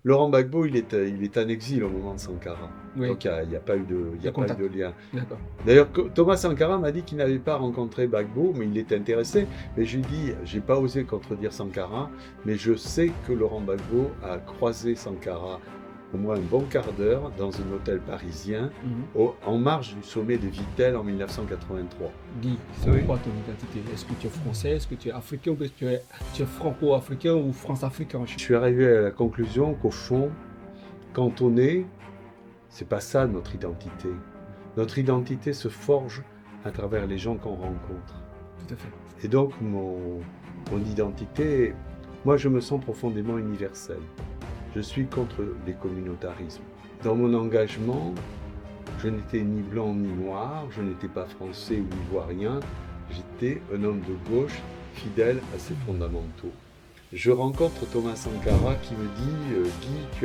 Laurent Gbagbo, il est en exil au moment de Sankara. Oui, Donc il n'y a pas eu de, il y le a pas eu de contact. lien. D'accord. D'ailleurs, Thomas Sankara m'a dit qu'il n'avait pas rencontré Gbagbo, mais il était intéressé. Mais je lui ai dit, j'ai pas osé contredire Sankara, mais je sais que Laurent Gbagbo a croisé Sankara au moins un bon quart d'heure dans un hôtel parisien Mhm. en marge du sommet de Vittel en 1983. Guy, c'est Oui. quoi ton identité? Est-ce que tu es français? Est-ce que tu es africain? Ou est-ce que tu es franco-africain ou france-africain? Je suis arrivé à la conclusion qu'au fond, quand on est, c'est pas ça notre identité. Notre identité se forge à travers les gens qu'on rencontre. Tout à fait. Et donc, mon identité, moi, je me sens profondément universel. Je suis contre les communautarismes. Dans mon engagement, je n'étais ni blanc ni noir, je n'étais pas français ou ivoirien, j'étais un homme de gauche fidèle à ses fondamentaux. Je rencontre Thomas Sankara qui me dit Guy,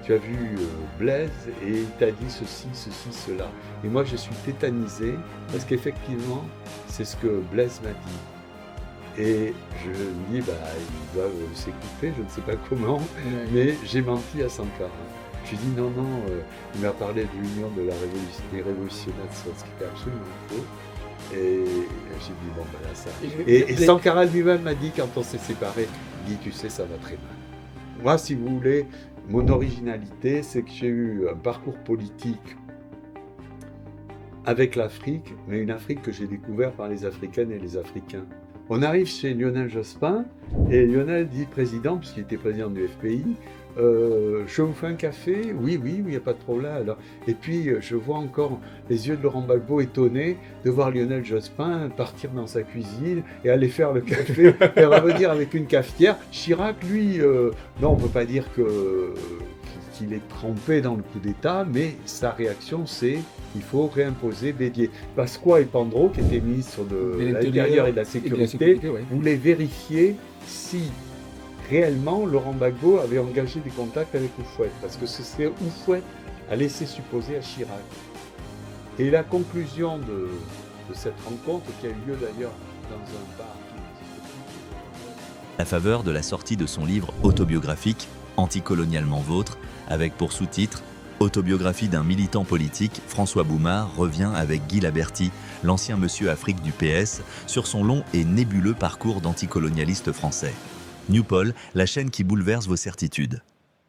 tu as vu Blaise et il t'a dit ceci, ceci, cela. Et moi, je suis tétanisé parce qu'effectivement, c'est ce que Blaise m'a dit. Et je me dis, bah, ils doivent s'écouter, je ne sais pas comment, Ouais. mais j'ai menti à Sankara. Je lui ai dit non, non, il m'a parlé de l'union de la révolution, des révolutionnaires, ce qui était absolument faux. Et j'ai dit, bon, ben là, ça. Et Sankara lui-même m'a dit, quand on s'est séparés, il dit, tu sais, ça va très mal. Moi, si vous voulez, mon originalité, c'est que j'ai eu un parcours politique avec l'Afrique, mais une Afrique que j'ai découverte par les Africaines et les Africains. On arrive chez Lionel Jospin, et Lionel dit, président, puisqu'il était président du FPI, je vous fais un café? Oui, oui, il n'y a pas de problème. Alors. Et puis, je vois encore les yeux de Laurent Gbagbo étonnés de voir Lionel Jospin partir dans sa cuisine et aller faire le café et revenir avec une cafetière. Chirac, lui, non, on ne peut pas dire qu'il est trempé dans le coup d'État, mais sa réaction, c'est il faut réimposer Bédier. Pasqua et Pandro, qui étaient ministres de l'Intérieur et de la Sécurité, Ouais. voulaient vérifier si réellement Laurent Gbagbo avait engagé des contacts avec Houphouët, parce que c'est Houphouët a laissé supposer à Chirac. Et la conclusion de cette rencontre, qui a eu lieu d'ailleurs dans un bar qui n'existe plus, À la faveur de la sortie de son livre autobiographique Anticolonialement vôtre, avec pour sous-titre Autobiographie d'un militant politique, François Boumard revient avec Guy Laberty, l'ancien monsieur Afrique du PS, sur son long et nébuleux parcours d'anticolonialiste français. Newpol, la chaîne qui bouleverse vos certitudes.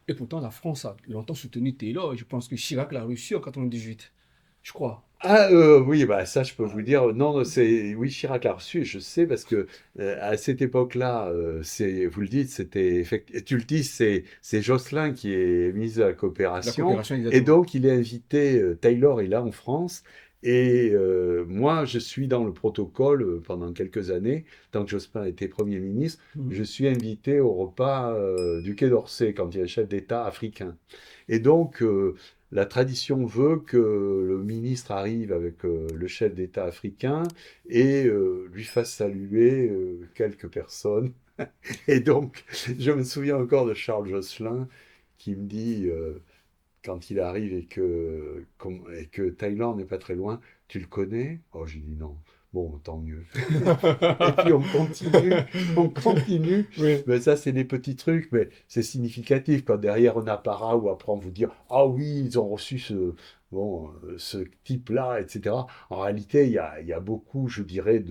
Et pourtant, la France a longtemps soutenu Taylor. Et je pense que Chirac l'a réussi en 98. Je crois. Ah oui, bah ça je peux vous dire, non, c'est oui Chirac l'a reçu, je sais parce que à cette époque-là, vous le dites, tu le dis, c'est Jocelyn qui est ministre de la La coopération coopération, et exactement. donc il est invité, Taylor est là en France et moi je suis dans le protocole pendant quelques années, tant que Jospin était Premier ministre, je suis invité au repas du Quai d'Orsay quand il y a un chef d'État africain. Et donc la tradition veut que le ministre arrive avec le chef d'État africain et lui fasse saluer quelques personnes. Et donc, je me souviens encore de Charles Josselin qui me dit, quand il arrive et que Thaïlande n'est pas très loin, tu le connais? Oh, j'ai dit non. Bon, tant mieux. Et puis on continue, on continue. Oui. Mais ça, c'est des petits trucs, mais c'est significatif. Quand derrière un apparat ou après on vous dire, ah oui, ils ont reçu ce type-là, etc. En réalité, il y a beaucoup, je dirais,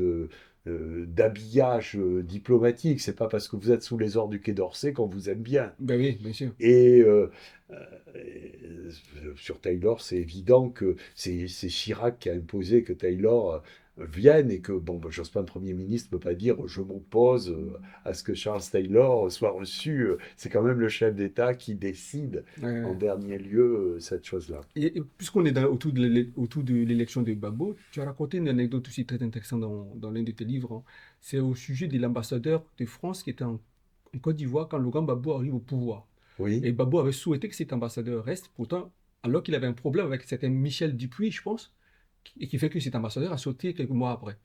d'habillage diplomatique. C'est pas parce que vous êtes sous les ordres du Quai d'Orsay qu'on vous aime bien. Ben oui, bien sûr. Et sur Taylor, c'est évident que c'est Chirac qui a imposé que Taylor vienne et que, bon, ben, Jospin, Premier ministre, ne peut pas dire je m'oppose à ce que Charles Taylor soit reçu. C'est quand même le chef d'État qui décide en Euh, dernier lieu cette chose-là. et puisqu'on est autour de l'élection de Gbagbo, tu as raconté une anecdote aussi très intéressante dans l'un de tes livres, hein. C'est au sujet de l'ambassadeur de France qui était en Côte d'Ivoire quand Laurent Gbagbo arrive au pouvoir. Oui. Et Gbagbo avait souhaité que cet ambassadeur reste, pourtant, alors qu'il avait un problème avec certain Michel Dupuis, je pense, et qui fait que cet ambassadeur a sauté quelques mois après.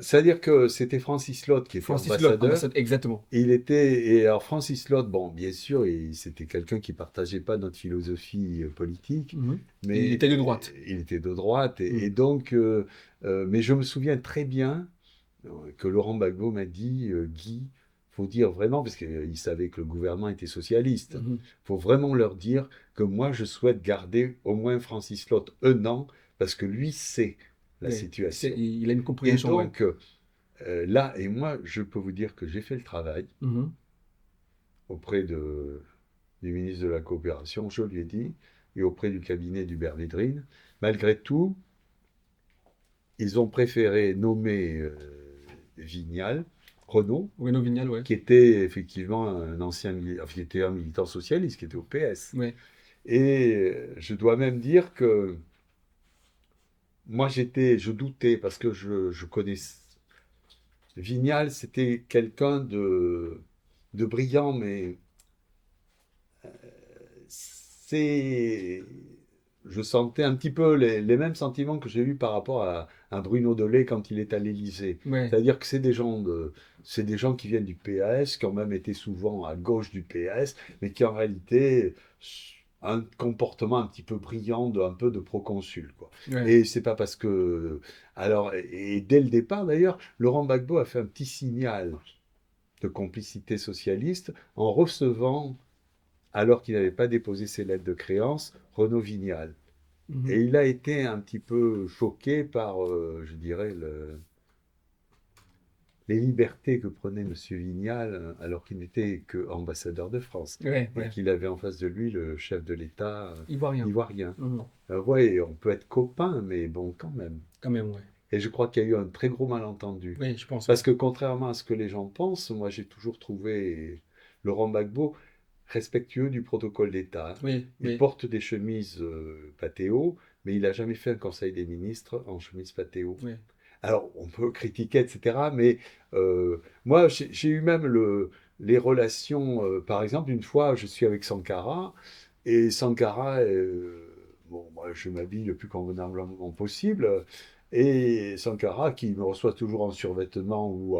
C'est-à-dire que c'était Francis Lott qui était Francis Lott, ambassadeur. ambassadeur, exactement. Et alors Francis Lott, bon, bien sûr, c'était quelqu'un qui partageait pas notre philosophie politique, Mhm. Il mais était de droite. il était de droite, et Mhm. donc, mais je me souviens très bien que Laurent Gbagbo m'a dit, Guy, faut dire vraiment, parce qu'ils savaient que le gouvernement était socialiste, Mhm. faut vraiment leur dire que moi, je souhaite garder au moins Francis Lhote un an, parce que lui sait la Ouais. situation. Il a une Et compréhension. Ouais. donc, là, et moi, je peux vous dire que j'ai fait le travail Mhm. auprès du ministre de la Coopération, je lui ai dit, et auprès du cabinet d'Hubert Védrine. Malgré tout, ils ont préféré nommer Vignal, Renaud, Renaud Vignal, ouais. qui était effectivement qui était un militant socialiste, qui était au PS. Ouais. Et je dois même dire que moi, je doutais, parce que je connais Vignal, c'était quelqu'un de brillant, mais c'est, je sentais un petit peu les mêmes sentiments que j'ai eus par rapport à Bruno Dolé quand il est à l'Élysée. Ouais. C'est-à-dire que c'est des gens qui viennent du PAS, qui ont même été souvent à gauche du PAS, mais qui en réalité un comportement un petit peu brillant, un peu de proconsul, quoi. Ouais. Et c'est pas parce que, alors, et dès le départ d'ailleurs, Laurent Gbagbo a fait un petit signal de complicité socialiste en recevant, alors qu'il n'avait pas déposé ses lettres de créance, Renaud Vignal. Mhm. Et il a été un petit peu choqué par, je dirais, les libertés que prenait M. Vignal, alors qu'il n'était qu'ambassadeur de France, Ouais, et ouais. qu'il avait en face de lui le chef de l'État Ivoirien. ivoirien. Mhm. Ouais, on peut être copains, mais bon, quand même. Quand même, ouais. Et je crois qu'il y a eu un très gros malentendu. Oui, je pense. Parce que contrairement à ce que les gens pensent, moi j'ai toujours trouvé Laurent Gbagbo respectueux du protocole d'État. Oui, Il oui. porte des chemises patéo, mais il n'a jamais fait un conseil des ministres en chemise patéo. Oui. Alors, on peut critiquer, etc., mais moi, j'ai eu même les relations, par exemple, une fois, je suis avec Sankara, et Sankara, bon, moi, je m'habille le plus convenablement possible, et Sankara, qui me reçoit toujours en survêtement ou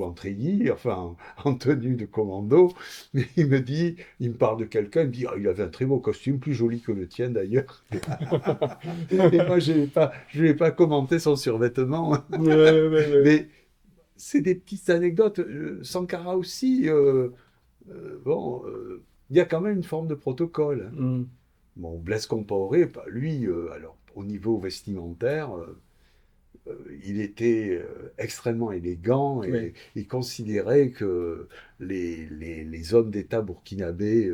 en treillis, enfin en tenue de commando, mais il me parle de quelqu'un, il me dit, ah, il avait un très beau costume, plus joli que le tien d'ailleurs. Et moi, je n'ai pas commenté son survêtement. Ouais, ouais, ouais. Mais c'est des petites anecdotes. Sankara aussi, bon, il y a quand même une forme de protocole. Mhm. Bon, Blaise Compaoré, bah, lui, alors au niveau vestimentaire, il était extrêmement élégant et Ouais. il considérait que les hommes d'État burkinabés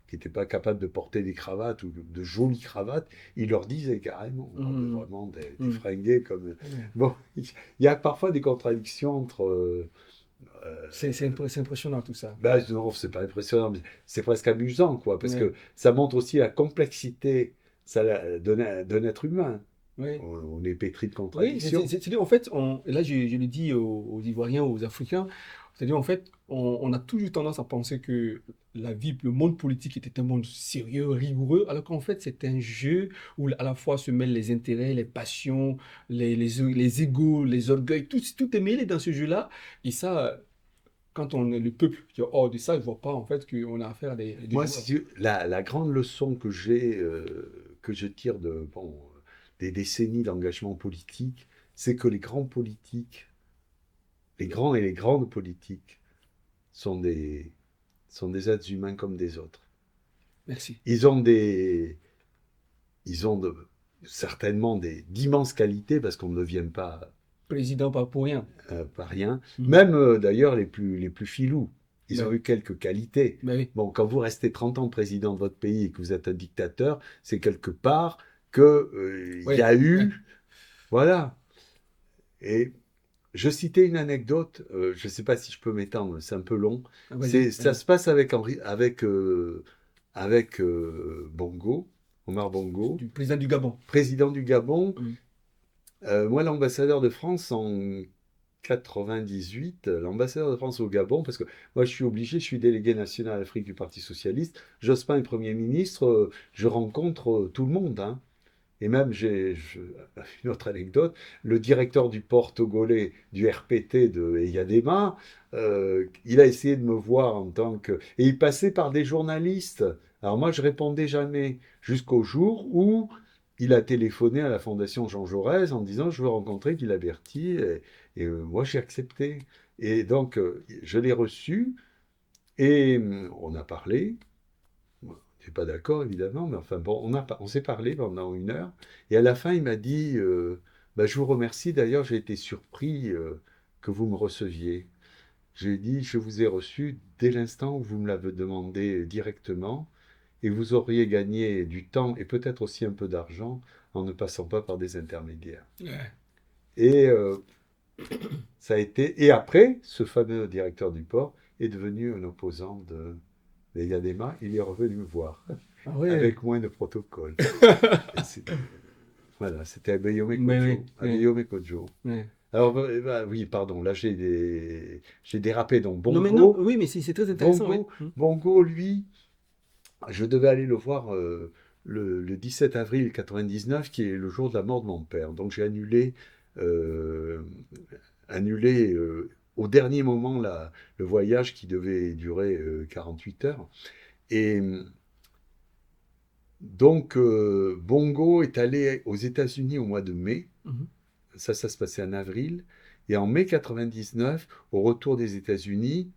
qui n'étaient pas capables de porter des cravates ou de jolies cravates, il leur disait carrément, Mhm. vraiment des Mhm. fringués comme... Ouais. Bon, il y a parfois des contradictions entre... C'est impressionnant tout ça. ben, non, c'est pas impressionnant, mais c'est presque amusant, quoi, parce Ouais. que ça montre aussi la complexité d'un être humain. Ouais. On est pétri de Oui, contradictions. c'est-à-dire en fait, et là je le dis aux Ivoiriens, aux Africains, c'est-à-dire en fait, on a toujours tendance à penser que le monde politique était un monde sérieux, rigoureux, alors qu'en fait c'est un jeu où à la fois se mêlent les intérêts, les passions, les égos, les orgueils, tout est mêlé dans ce jeu-là. Et ça, quand on est le peuple qui est hors de ça, je vois pas en fait qu'on a affaire à des Moi, joueurs. la grande leçon que je tire bon, des décennies d'engagement politique, c'est que les grands politiques, les grands et les grandes politiques, sont sont des êtres humains comme des autres. Merci. Ils ont ils ont certainement d'immenses qualités parce qu'on ne devient pas Président pas pour rien. pas rien. Mhm. Même d'ailleurs les plus filous, ils ont Ben, eu quelques qualités. ben oui. Bon, quand vous restez 30 ans président de votre pays et que vous êtes un dictateur, c'est quelque part que il y Ouais, a ouais. eu, voilà. Et je citais une anecdote, je ne sais pas si je peux m'étendre, c'est un peu long. Ah, vas-y, Ça vas-y. se passe avec Bongo, Omar Bongo, Du président du Gabon. président du Gabon. Mhm. Moi, l'ambassadeur de France en 98, l'ambassadeur de France au Gabon, parce que moi je suis obligé, je suis délégué national à l'Afrique du Parti Socialiste, Jospin est Premier ministre, je rencontre tout le monde, hein. Et même, une autre anecdote, le directeur du port togolais du RPT de Eyadema, il a essayé de me voir en tant que... Et il passait par des journalistes. Alors moi, je répondais jamais, jusqu'au jour où il a téléphoné à la Fondation Jean Jaurès en disant « Je veux rencontrer Guy Laberty ». Et moi, j'ai accepté. Et donc, je l'ai reçu et on a parlé. Bon, je n'étais pas d'accord, évidemment, mais enfin bon, on s'est parlé pendant 1 heure. Et à la fin, il m'a dit, bah, je vous remercie, d'ailleurs, j'ai été surpris que vous me receviez. J'ai dit, je vous ai reçu dès l'instant où vous me l'avez demandé directement, et vous auriez gagné du temps et peut-être aussi un peu d'argent en ne passant pas par des intermédiaires. Ouais. Et ça a été. Et après, ce fameux directeur du port est devenu un opposant de Yadema. Il est revenu me voir Ah ouais. avec moins de protocole. Voilà, c'était Abeyome Mais Kodjo. oui, Abeyome Kodjo. ouais. Alors, oui, pardon, là j'ai dérapé. Donc, Non, mais non, Bongo, oui, mais c'est très intéressant. Bongo, Ouais. Bongo, lui, je devais aller le voir le 17 avril 99, qui est le jour de la mort de mon père. Donc, j'ai euh, annulé au dernier moment le voyage qui devait durer 48 heures. Et donc, Bongo est allé aux États-Unis au mois de mai. Mhm. Ça se passait en avril. Et en mai 99, au retour des États-Unis,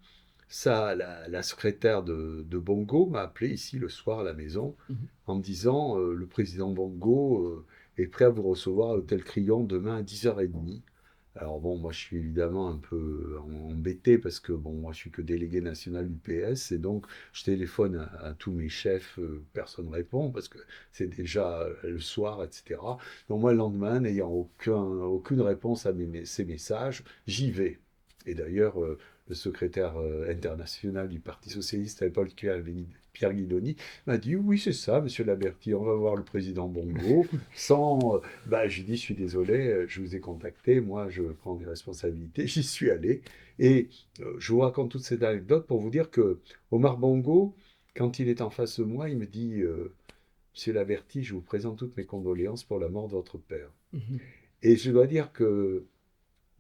la secrétaire de Bongo m'a appelé ici le soir à la maison Mhm. en me disant le président Bongo est prêt à vous recevoir à l'hôtel Crillon demain à 10h30. Alors bon, moi je suis évidemment un peu embêté parce que bon, moi je suis que délégué national du PS et donc je téléphone à tous mes chefs, personne ne répond parce que c'est déjà le soir, etc. Donc moi le lendemain, n'ayant aucune réponse à ces messages, j'y vais. Et d'ailleurs, le secrétaire international du Parti socialiste à l'époque, Pierre Guidoni, m'a dit oui, c'est ça, monsieur Laberty, on va voir le président Bongo. Sans. Bah, j'ai dit je suis désolé, je vous ai contacté, moi je prends des responsabilités, j'y suis allé. Et je vous raconte toute cette anecdote pour vous dire que Omar Bongo, quand il est en face de moi, il me dit monsieur Laberty, je vous présente toutes mes condoléances pour la mort de votre père. Mhm. Et je dois dire que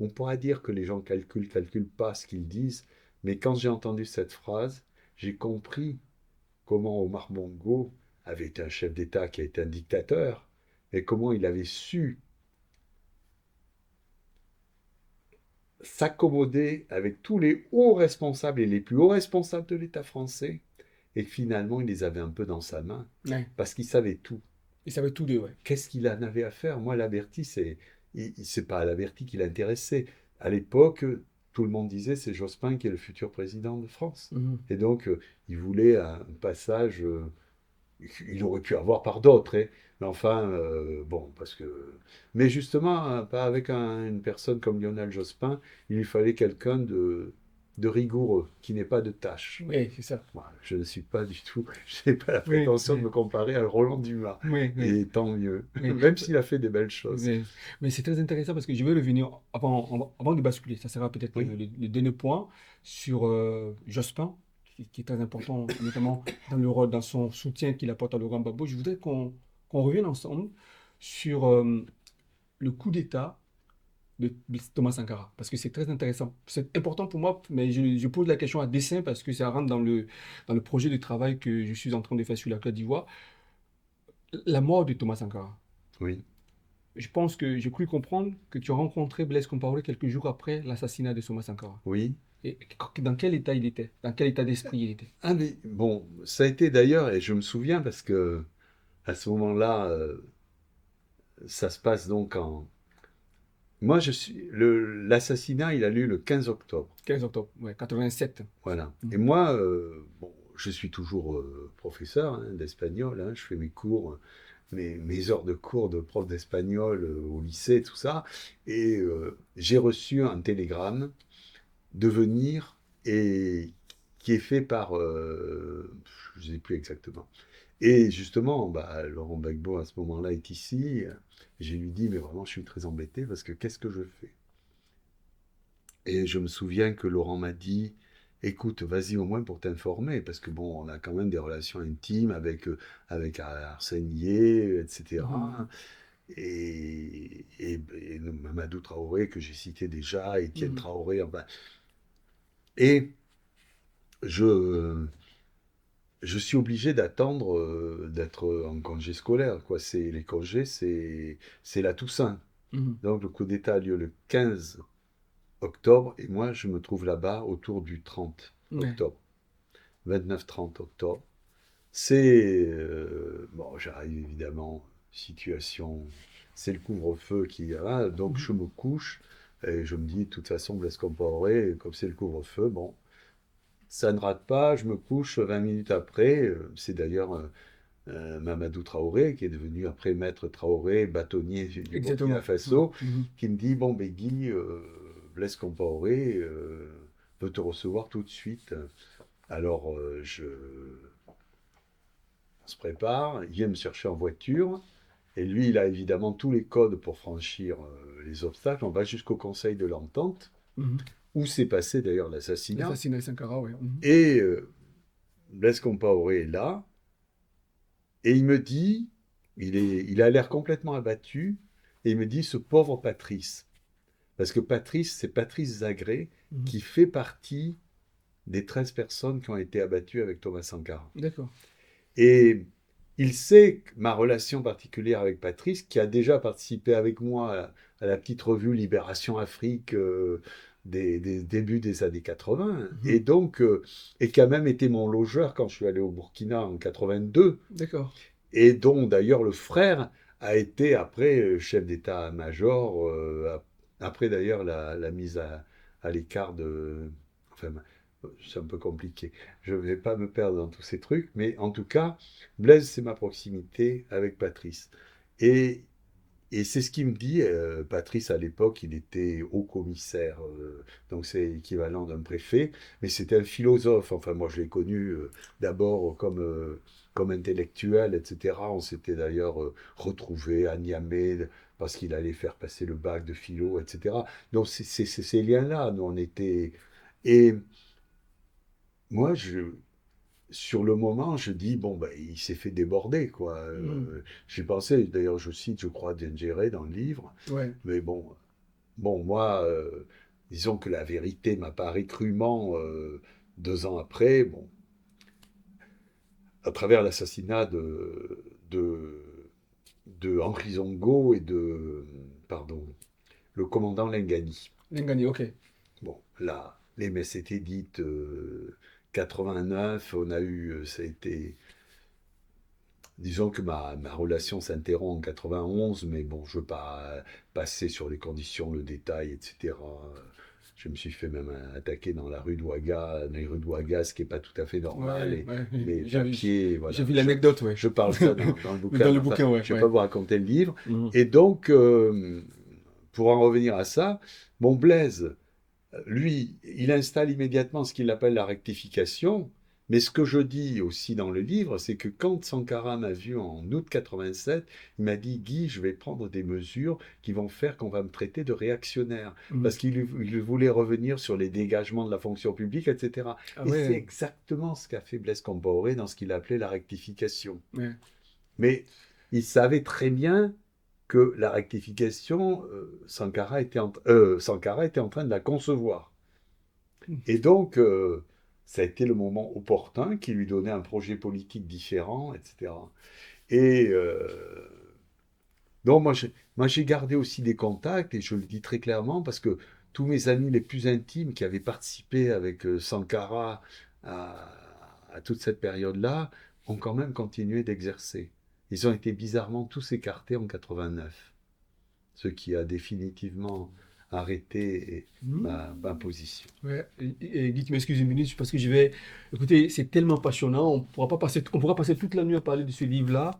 on pourra dire que les gens calculent pas ce qu'ils disent, mais quand j'ai entendu cette phrase, j'ai compris comment Omar Bongo avait été un chef d'État qui a été un dictateur, et comment il avait su s'accommoder avec tous les hauts responsables et les plus hauts responsables de l'État français, et finalement il les avait un peu dans sa main, Ouais. parce qu'il savait tout. Ils savaient tous deux, ouais. Qu'est-ce qu'il en avait à faire? Moi, Laberty, c'est pas Laberty qui l'intéressait. À l'époque, tout le monde disait c'est Jospin qui est le futur président de France. Mhm. Et donc, il voulait un passage, il aurait pu avoir par d'autres, hein. Mais enfin, bon, parce que. Mais justement, hein, pas avec une personne comme Lionel Jospin, il lui fallait quelqu'un de rigoureux, qui n'ait pas de tâches. Oui, c'est ça. Voilà, je ne suis pas du tout, je n'ai pas la Oui, prétention de oui. me comparer à Roland Dumas. Oui, oui. Et tant mieux, Oui. même s'il a fait des belles choses. Mais c'est très intéressant parce que je vais revenir avant de basculer. Ça sera peut-être Oui. le dernier point sur Jospin, qui est très important, notamment dans le rôle, dans son soutien qu'il apporte à Laurent Gbagbo. Je voudrais qu'on revienne ensemble sur le coup d'État de Thomas Sankara, parce que c'est très intéressant. C'est important pour moi, mais je pose la question à dessein parce que ça rentre dans le projet de travail que je suis en train de faire sur la Côte d'Ivoire. La mort de Thomas Sankara. Oui, Je pense que j'ai cru comprendre que tu as rencontré Blaise Compaoré quelques jours après l'assassinat de Thomas Sankara. oui. Et dans quel état il était? Dans quel état d'esprit il était? Ah mais bon, ça a été d'ailleurs, et je me souviens parce que à ce moment-là, ça se passe donc en. Moi, l'assassinat, il a lieu le 15 octobre. 15 octobre, ouais, 87. Voilà. Mhm. Et moi, bon, je suis toujours professeur hein, d'espagnol, hein, je fais mes cours, mes heures de cours de prof d'espagnol au lycée, tout ça. Et j'ai reçu un télégramme de venir et qui est fait par, je ne sais plus exactement. Et justement, bah, Laurent Gbagbo à ce moment-là est ici. J'ai lui dit, mais vraiment, je suis très embêté parce que qu'est-ce que je fais? Et je me souviens que Laurent m'a dit, écoute, vas-y au moins pour t'informer, parce que bon, on a quand même des relations intimes avec Arsène Yé, etc. Et Mamadou Traoré, que j'ai cité déjà, Étienne Traoré, enfin. Et je suis obligé d'attendre d'être en congé scolaire, quoi. Les congés, c'est la Toussaint. Mhm. Donc le coup d'État a lieu le 15 octobre, et moi, je me trouve là-bas autour du 30 Ouais. octobre, 29-30 octobre. C'est... bon, j'arrive évidemment, situation, c'est le couvre-feu qui... Hein, donc Mhm. je me couche, et je me dis, de toute façon, Blaise Compaoré, comme c'est le couvre-feu, bon, ça ne rate pas, je me couche 20 minutes après, c'est d'ailleurs Mamadou Traoré, qui est devenu après maître Traoré, bâtonnier du Burkina Exactement. Ouais. Faso, Mhm. qui me dit, bon, ben Guy, Blaise Compaoré veut te recevoir tout de suite. Alors, on se prépare, il vient me chercher en voiture, et lui, il a évidemment tous les codes pour franchir les obstacles. On va jusqu'au Conseil de l'Entente, Mhm. où s'est passé d'ailleurs l'assassinat. L'assassinat de Sankara, ouais. Mhm. Et Blaise Compaoré est là, et il me dit, il a l'air complètement abattu, et il me dit, ce pauvre Patrice. Parce que Patrice, c'est Patrice Zagré, Mhm. qui fait partie des 13 personnes qui ont été abattues avec Thomas Sankara. D'accord. Et il sait que ma relation particulière avec Patrice, qui a déjà participé avec moi à la petite revue Libération Afrique des débuts des années 80, Mhm. et donc, et qui a même été mon logeur quand je suis allé au Burkina en 82, D'accord. et dont d'ailleurs le frère a été après chef d'état-major, après d'ailleurs la mise à l'écart de... Enfin, c'est un peu compliqué. Je ne vais pas me perdre dans tous ces trucs, mais en tout cas, Blaise, c'est ma proximité avec Patrice. Et, et c'est ce qu'il me dit. Patrice, à l'époque, il était haut commissaire, donc c'est l'équivalent d'un préfet, mais c'était un philosophe. Enfin, moi, je l'ai connu d'abord comme intellectuel, etc. On s'était d'ailleurs retrouvés à Niamey parce qu'il allait faire passer le bac de philo, etc. Donc, c'est ces liens-là, nous, on était... Et moi, sur le moment, je dis, bon, ben, il s'est fait déborder, quoi. Mhm. J'ai pensé, d'ailleurs, je cite, je crois, Dengere dans le livre, Ouais. mais bon moi, disons que la vérité m'apparaît crûment 2 ans après, bon, à travers l'assassinat de Henri Zongo et pardon, le commandant Lengani. Lengani, ok. Bon, là, les messes étaient dites 89, on a eu, ça a été... Disons que ma relation s'interrompt en 91, mais bon, je ne veux pas passer sur les conditions, le détail, etc. Je me suis fait même attaquer dans la rue d'Ouaga, ce qui n'est pas tout à fait normal. Ouais, Et ouais. mes J'ai papiers, voilà. j'ai vu l'anecdote, ouais. Je parle ça dans le bouquin, Dans mais le enfin, bouquin, ouais. je ne vais Ouais. pas vous raconter le livre. Mhm. Et donc, pour en revenir à ça, bon, Blaise, lui, il installe immédiatement ce qu'il appelle la rectification. Mais ce que je dis aussi dans le livre, c'est que quand Sankara m'a vu en août 87, il m'a dit, Guy, je vais prendre des mesures qui vont faire qu'on va me traiter de réactionnaire. Mhm. Parce qu'il voulait revenir sur les dégagements de la fonction publique, etc. Ah Et c'est ouais. exactement ce qu'a fait Blaise Compaoré dans ce qu'il appelait la rectification. Ouais. Mais il savait très bien que la rectification, Sankara était en train de la concevoir. Et donc, ça a été le moment opportun qui lui donnait un projet politique différent, etc. Et donc, moi, j'ai gardé aussi des contacts, et je le dis très clairement, parce que tous mes amis les plus intimes qui avaient participé avec Sankara à, à toute cette période-là ont quand même continué d'exercer. Ils ont été bizarrement tous écartés en 89, ce qui a définitivement arrêté Mhm. ma position. Ouais. Et Guy, tu m'excuses une minute parce que je vais. Écoutez, c'est tellement passionnant. On pourra passer toute la nuit à parler de ce livre-là.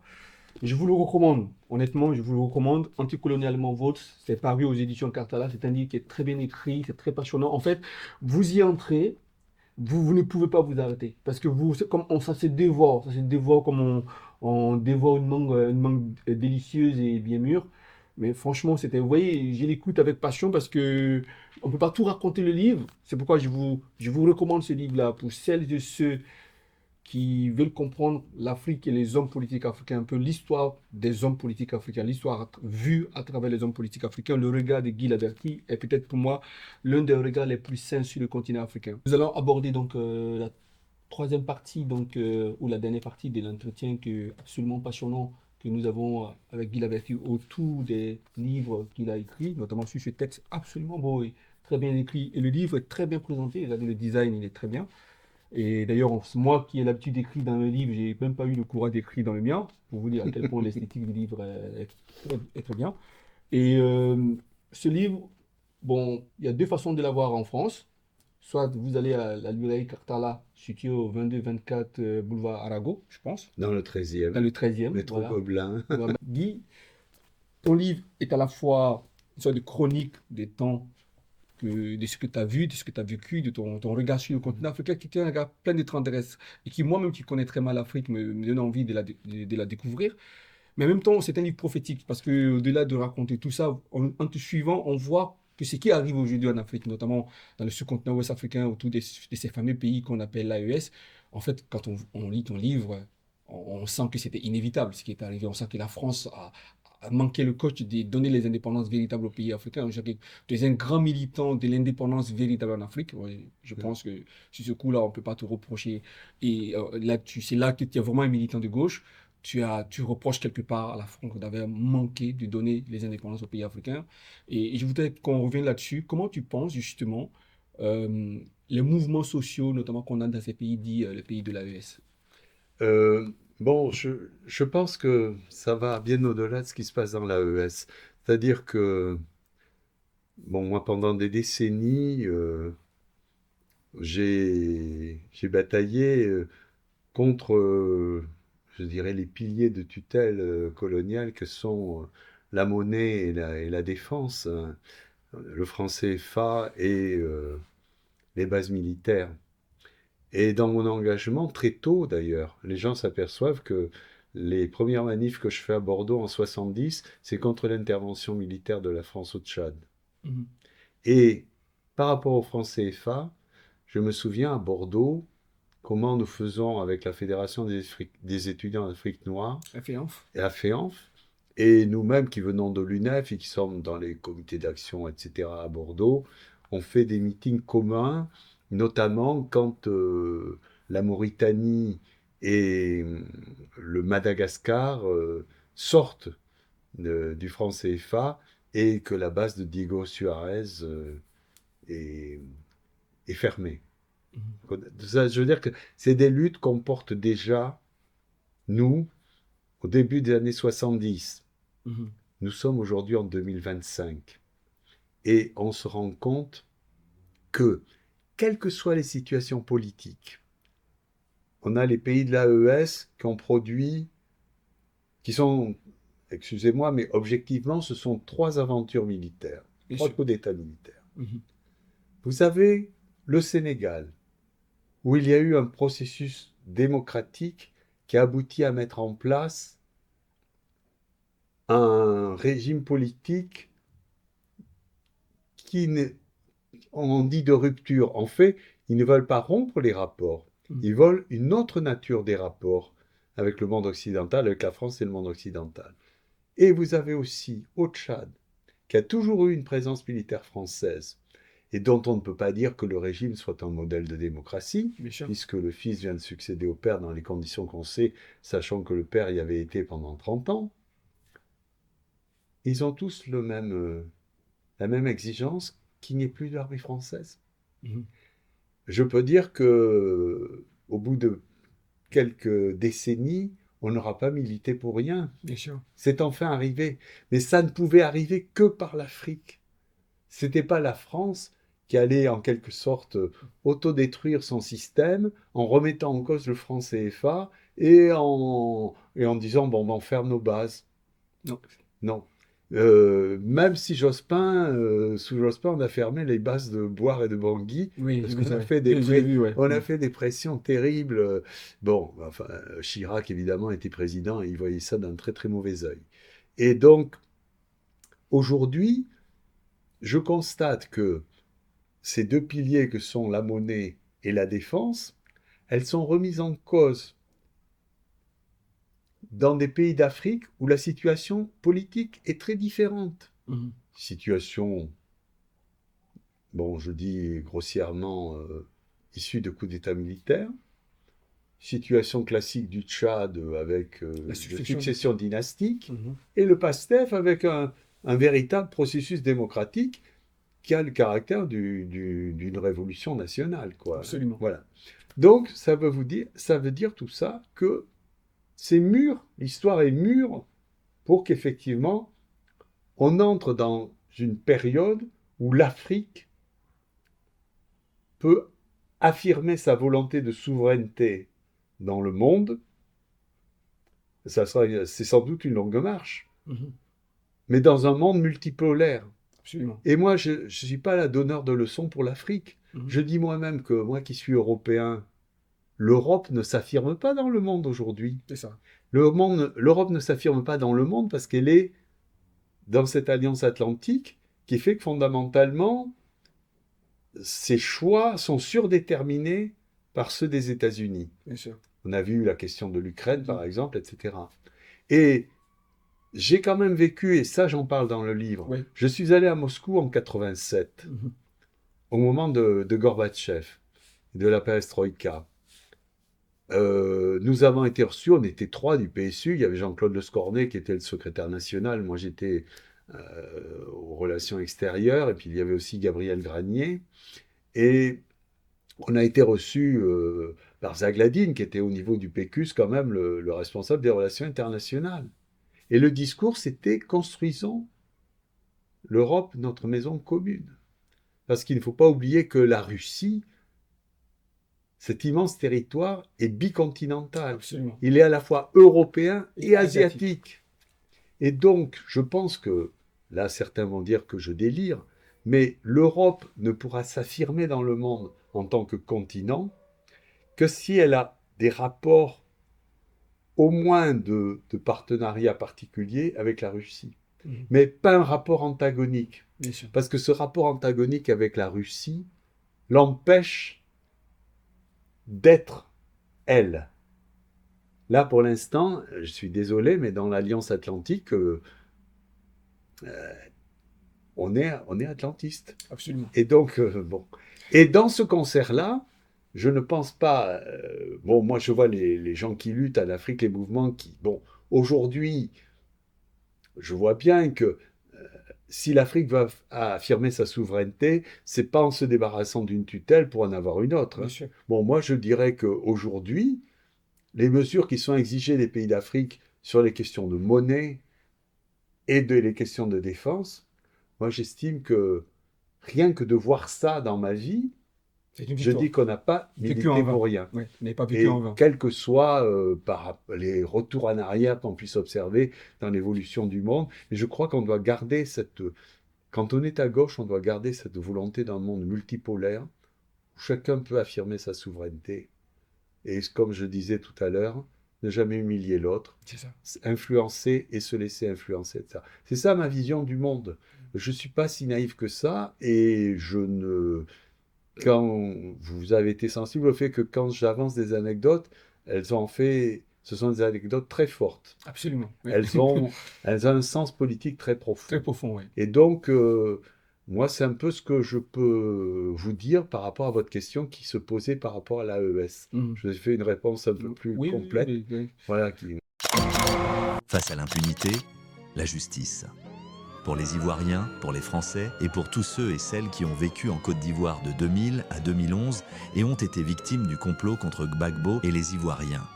Je vous le recommande. Honnêtement, je vous le recommande. Anticolonialement vôtre, c'est paru aux éditions Cartala. C'est un livre qui est très bien écrit, c'est très passionnant. En fait, vous y entrez, vous ne pouvez pas vous arrêter. Parce que vous, c'est comme ça se dévore comme on dévore une mangue délicieuse et bien mûre. Mais franchement, vous voyez, je l'écoute avec passion parce que on peut pas tout raconter le livre. C'est pourquoi je vous recommande ce livre-là pour celles et ceux qui veulent comprendre l'Afrique et les hommes politiques africains, un peu l'histoire des hommes politiques africains, l'histoire vue à travers les hommes politiques africains. Le regard de Guy Laverty est peut-être pour moi l'un des regards les plus sains sur le continent africain. Nous allons aborder donc la troisième partie, donc, ou la dernière partie de l'entretien absolument passionnant que nous avons avec Guy Laverty autour des livres qu'il a écrits, notamment sur ce texte absolument beau et très très bien écrit. Et le livre est très bien présenté. Regardez, le design, il est très bien. Et d'ailleurs, moi qui ai l'habitude d'écrire dans le livre, j'ai même pas eu le courage d'écrire dans le mien, pour vous dire à quel point l'esthétique du livre est très bien. Et ce livre, bon, il y a deux façons de l'avoir en France. Soit vous allez à la librairie Cartala, située au 22-24 boulevard Arago, je pense, Dans le dans 13e, le 13e. métro Voilà. Gobelin. Voilà. Guy, ton livre est à la fois une sorte de chronique des temps, de ce que tu as vu, de ce que tu as vécu, de ton regard sur le continent africain, qui est un regard plein de tendresse, et qui, moi-même, qui connais très mal l'Afrique, me donne envie de la découvrir. Mais en même temps, c'est un livre prophétique, parce qu'au-delà de raconter tout ça, en te suivant, on voit que ce qui arrive aujourd'hui en Afrique, notamment dans le sous-continent ouest africain, autour de ces fameux pays qu'on appelle l'AES, en fait, quand on lit ton livre, on sent que c'était inévitable ce qui est arrivé. On sent que la France a manqué le coach de donner les indépendances véritables aux pays africains. Tu es un grand militant de l'indépendance véritable en Afrique. Ouais, je pense que sur ce coup-là, on ne peut pas te reprocher. Et là, c'est là que tu es vraiment un militant de gauche. Tu reproches quelque part à la France d'avoir manqué de donner les indépendances aux pays africains. Et je voudrais qu'on revienne là-dessus. Comment tu penses justement les mouvements sociaux, notamment qu'on a dans ces pays dits les pays de l'AES? Bon, je pense que ça va bien au-delà de ce qui se passe dans l'AES. C'est-à-dire que, bon, moi, pendant des décennies, j'ai bataillé contre, je dirais, les piliers de tutelle coloniale que sont la monnaie et la défense, hein, le franc CFA et les bases militaires. Et dans mon engagement, très tôt d'ailleurs, les gens s'aperçoivent que les premières manifs que je fais à Bordeaux en 70, c'est contre l'intervention militaire de la France au Tchad. Mhm. Et par rapport au franc CFA, je me souviens à Bordeaux, comment nous faisons avec la Fédération des étudiants d'Afrique noire et la FEANF, et nous-mêmes qui venons de l'UNEF et qui sommes dans les comités d'action, etc. à Bordeaux, on fait des meetings communs, notamment quand la Mauritanie et le Madagascar sortent du franc CFA et que la base de Diego Suarez est fermée. Ça, je veux dire que c'est des luttes qu'on porte déjà, nous, au début des années 70. Mhm. Nous sommes aujourd'hui en 2025. Et on se rend compte que, quelles que soient les situations politiques, on a les pays de l'AES qui ont produit, qui sont, excusez-moi, mais objectivement, ce sont 3 aventures militaires, 3 coups d'État militaires. Mhm. Vous avez le Sénégal, où il y a eu un processus démocratique qui a abouti à mettre en place un régime politique qui, on dit de rupture. En fait, ils ne veulent pas rompre les rapports. Ils veulent une autre nature des rapports avec le monde occidental, avec la France et le monde occidental. Et vous avez aussi au Tchad, qui a toujours eu une présence militaire française, et dont on ne peut pas dire que le régime soit un modèle de démocratie, puisque le fils vient de succéder au père dans les conditions qu'on sait, sachant que le père y avait été pendant 30 ans. Ils ont tous la même exigence, qu'il n'y ait plus d'armée française. Mhm. Je peux dire que, au bout de quelques décennies, on n'aura pas milité pour rien. Bien sûr. C'est enfin arrivé. Mais ça ne pouvait arriver que par l'Afrique. C'était pas la France qui allait en quelque sorte autodétruire son système en remettant en cause le franc CFA et en disant bon, on ferme nos bases. Non. Non. Même si Jospin, sous Jospin, on a fermé les bases de Boire et de Bangui, Oui, parce je qu'on vous a ai- fait des j'ai vu, ouais. on a fait des pressions terribles. Bon, enfin, Chirac évidemment était président et il voyait ça d'un très très mauvais œil. Et donc, aujourd'hui, je constate que ces 2 piliers que sont la monnaie et la défense, elles sont remises en cause dans des pays d'Afrique où la situation politique est très différente. Mhm. Situation, bon, je dis grossièrement, issue de coups d'État militaires. Situation classique du Tchad avec La de succession. succession dynastique. Mhm. Et le PASTEF avec un véritable processus démocratique qui a le caractère d'une révolution nationale, quoi. Absolument. Voilà. Donc, ça veut dire tout ça que c'est mûr, l'histoire est mûre pour qu'effectivement, on entre dans une période où l'Afrique peut affirmer sa volonté de souveraineté dans le monde. C'est sans doute une longue marche, mais dans un monde multipolaire. Absolument. Et moi, je ne suis pas la donneur de leçons pour l'Afrique. Je dis moi-même que moi qui suis européen, l'Europe ne s'affirme pas dans le monde aujourd'hui. C'est ça. L'Europe ne s'affirme pas dans le monde parce qu'elle est dans cette alliance atlantique qui fait que fondamentalement, ses choix sont surdéterminés par ceux des États-Unis. Bien sûr. On a vu la question de l'Ukraine, par exemple, etc. Et j'ai quand même vécu, et ça j'en parle dans le livre, oui. Je suis allé à Moscou en 87, au moment de Gorbatchev, de la perestroïka. Nous avons été reçus, on était 3 du PSU, il y avait Jean-Claude Lescornet qui était le secrétaire national, moi j'étais aux relations extérieures, et puis il y avait aussi Gabriel Granier, et on a été reçus par Zagladine, qui était au niveau du PQS quand même le responsable des relations internationales. Et le discours, c'était « Construisons l'Europe, notre maison commune ». Parce qu'il ne faut pas oublier que la Russie, cet immense territoire, est bicontinental. Absolument. Il est à la fois européen et asiatique. Et donc, je pense que, là certains vont dire que je délire, mais l'Europe ne pourra s'affirmer dans le monde en tant que continent que si elle a des rapports au moins de partenariat particulier avec la Russie. Mais pas un rapport antagonique. Bien sûr. Parce que ce rapport antagonique avec la Russie l'empêche d'être elle. Là, pour l'instant, je suis désolé, mais dans l'Alliance Atlantique, on est atlantiste. Absolument. Et donc, bon. Et dans ce concert-là, je ne pense pas... bon, moi, je vois les gens qui luttent en Afrique, les mouvements qui... Bon, aujourd'hui, je vois bien que si l'Afrique va affirmer sa souveraineté, c'est pas en se débarrassant d'une tutelle pour en avoir une autre. Bien sûr. Bon, moi, je dirais qu'aujourd'hui, les mesures qui sont exigées des pays d'Afrique sur les questions de monnaie et les questions de défense, moi, j'estime que rien que de voir ça dans ma vie, je dis qu'on n'a pas milité pour rien. Oui, on n'a pas vécu en vain. Quel que soit par les retours en arrière qu'on puisse observer dans l'évolution du monde, et je crois qu'on doit garder cette... Quand on est à gauche, on doit garder cette volonté d'un monde multipolaire où chacun peut affirmer sa souveraineté. Et comme je disais tout à l'heure, ne jamais humilier l'autre, influencer et se laisser influencer. C'est ça ma vision du monde. Je ne suis pas si naïf que ça, et je ne... Quand vous avez été sensible au fait que quand j'avance des anecdotes, ce sont des anecdotes très fortes. Absolument. Oui. Elles ont un sens politique très profond. Très profond, oui. Et donc, moi, c'est un peu ce que je peux vous dire par rapport à votre question qui se posait par rapport à l'AES. Je vous ai fait une réponse un peu plus complète. Oui. Voilà. Face à l'impunité, la justice. Pour les Ivoiriens, pour les Français et pour tous ceux et celles qui ont vécu en Côte d'Ivoire de 2000 à 2011 et ont été victimes du complot contre Gbagbo et les Ivoiriens.